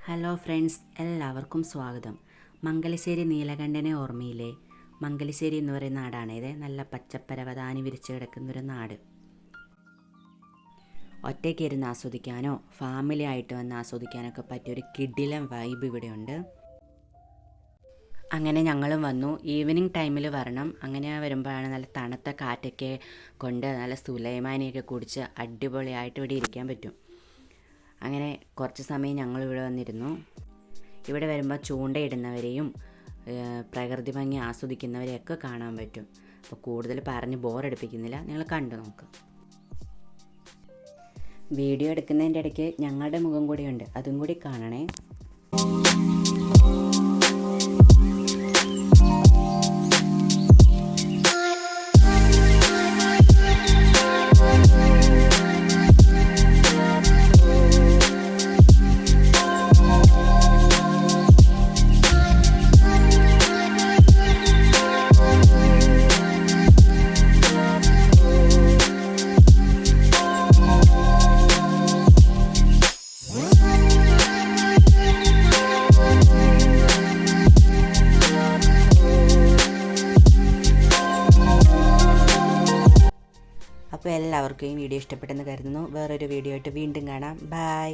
Hello friends, എല്ലാവർക്കും സ്വാഗതം. മംഗലശ്ശേരി നീലകണ്ഠനെ ഓർമ്മയില്ലേ? മംഗലശ്ശേരി എന്ന് പറയുന്ന നാടാണിത്. നല്ല പച്ചപ്പരവതാനി വിരിച്ച് കിടക്കുന്നൊരു നാട്. ഒറ്റയ്ക്ക് ഇരുന്ന് ആസ്വദിക്കാനോ ഫാമിലി ആയിട്ട് വന്ന് ആസ്വദിക്കാനൊക്കെ പറ്റിയൊരു കിടിലൻ വൈബ് ഇവിടെയുണ്ട്. അങ്ങനെ ഞങ്ങളും വന്നു. ഈവനിങ് ടൈമിൽ വരണം. അങ്ങനെ വരുമ്പോഴാണ് നല്ല തണുത്ത കാറ്റൊക്കെ കൊണ്ട് നല്ല സുലൈമാനിയൊക്കെ കുടിച്ച് അടിപൊളിയായിട്ട് ഇവിടെ ഇരിക്കാൻ പറ്റും. അങ്ങനെ കുറച്ച് സമയം ഞങ്ങളിവിടെ വന്നിരുന്നു. ഇവിടെ വരുമ്പോൾ ചൂണ്ടയിടുന്നവരെയും പ്രകൃതി ഭംഗി ആസ്വദിക്കുന്നവരെയൊക്കെ കാണാൻ പറ്റും. അപ്പോൾ കൂടുതൽ പറഞ്ഞ് ബോറടിപ്പിക്കുന്നില്ല, നിങ്ങൾ കണ്ടു നോക്ക്. വീഡിയോ എടുക്കുന്നതിൻ്റെ ഇടയ്ക്ക് ഞങ്ങളുടെ മുഖം കൂടിയുണ്ട്, അതും കൂടി കാണണേ. അപ്പോൾ എല്ലാവർക്കും ഈ വീഡിയോ ഇഷ്ടപ്പെട്ടെന്ന് കരുതുന്നു. വേറൊരു വീഡിയോ ആയിട്ട് വീണ്ടും കാണാം. ബൈ.